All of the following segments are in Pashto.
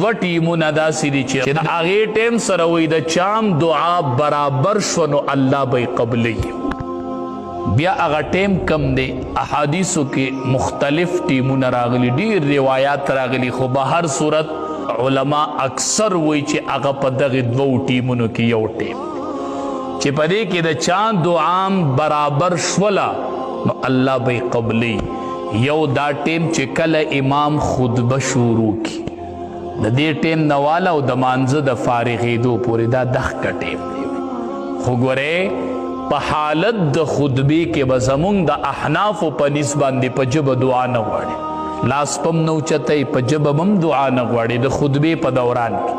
دوه ټیمونه داسې دي چې د هغې ټیم سره وایي د چام دعا برابر شوه نو الله به یې قبلوي. بیا هغه ټیم کم دی احادیثو کې مختلف ټیمونه راغلي، ډېر روایات راغلي، خو به هر صورت علما اکثر وایي چې هغه په دغې دوو ټیمونو کې یو ټیم چې په دې کې د چا دعام برابر شوله نو الله به یې قبلوي. یو دا ټیم چې کله امام خطبه شروع کی د دې ټیم نه واله او د مانځه د فارغېدو پورې دا دغه ټیم دی. خو ګورې په حالت د خطبې کې به زمونږ د احنافو په نس باندې په ژبه دعا نه غواړي، لاس پم نه اوچتئ، په ژبه هم دعا نه غواړي. د خطبې په دوران کې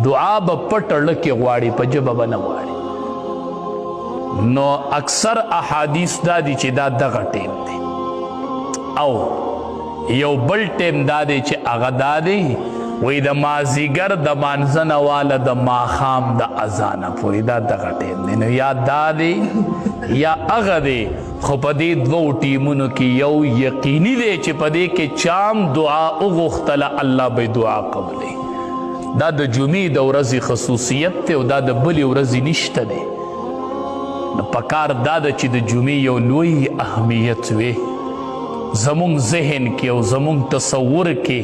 دعا به پټ اړه کې غواړي، په ژبه به نه غواړي. نو اکثر احادیث دا دي چې دا دغه ټیم دی. او یو بل ټیم دا دی چې هغه دا دی وی د مازیګر د مانځه نه واله د ماښام د اذانه پورې دا دغه ټیم دی. نو یا دا دی یا هغه دی، خو په دې دوو ټیمونو کې یو یقیني دی چې په دې کې چام دعا وغوښتله الله به دعا قبلوي. دا د جمعې د ورځې خصوصیت دی او دا د بلې ورځې نشته دی. نو پکار دا ده چې د جمعې یو لوی اهمیت وي زمونږ ذهن کې او زمونږ تصور کې،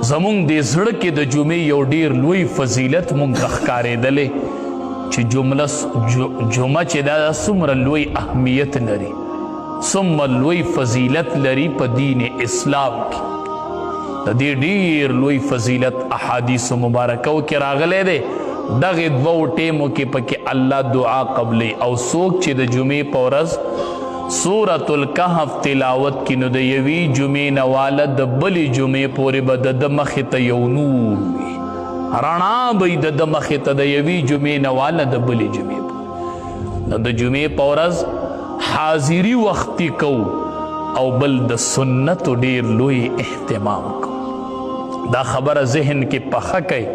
زمونږ د زړه کې د جمعې یو ډیر لوی فضیلت مونږ ته ښکارېدلی چې جمعه چې دا څومره لوی اهمیت لري، څومره لوی فضیلت لري په دین اسلام کې. د دې ډیر لوی فضیلت احادیثو مبارکو کې راغلی دی. دغې دوو ټیمو کې پکې الله دعا قبلوي. او څوک چې د جمعې په ورځ سورة الکهف تلاوت کی نو د یوی جمعې نه واله د بلې جمعې پورې به د مخې ته یو نور وي، رڼا به د مخې ته د یوی جمعې نه واله د بلې جمعې پورې. نو د جمعې په ورځ حاضري وختي کوو او بل د سنتو ډیر لوی اهتمام کوو. دا خبره ذهن کې پخه کوي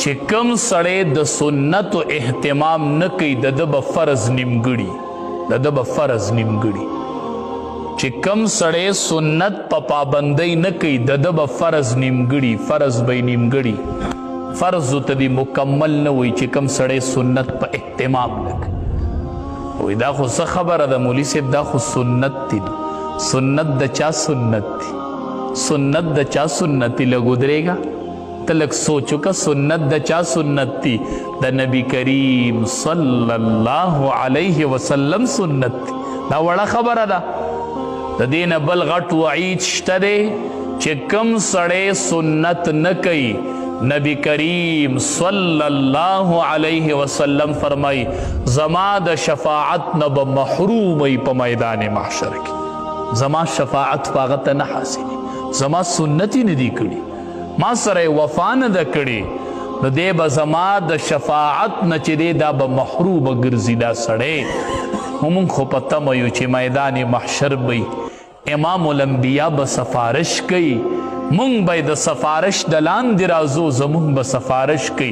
چې کم سړی د سنتو اهتمام نه کوي د ده به فرض نیمګړي، د ده به فرض نیمګړي. چې کم سړی سنت په پابندۍ نه کوي د ده به فرض نیمګړي، فرض به یې نیمګړي. فرضو ته دې مکمل نه وي چې کم سړی سنت په اهتمام نه کوي. وایي دا خو څه خبره ده مولي صاحب، دا خو سنت دی. سنت د چا سنت دی؟ سنت د چا سنت دی؟ لږ ودرېږه ته لږ سوچو که سنت د چا سنت دی؟ د نبی کریم صلی الله علیه وسلم سنت دی. دا وړه خبره ده. د دې نه بل غټ وعید شته دی چې کم سړی سنت نه کوي، نبی کریم صلی الله علیه وسلم فرمای زما د شفاعت نه به محروم وي په میدان محشر کې. زما شفاعت په هغه ته نه حاصلي، زما سنت یې نه دي کړي، ما سره وفا نه ده کړې، نو دی به زما د شفاعت نه چې دی دا به محرومه ګرځي دا سړی. مونږ خو په تمه یو چې میدان محشر به امام الانبیا به سفارش کوي، مونږ به د سفارش د لاندې راځو، زمونږ به سفارش کوي.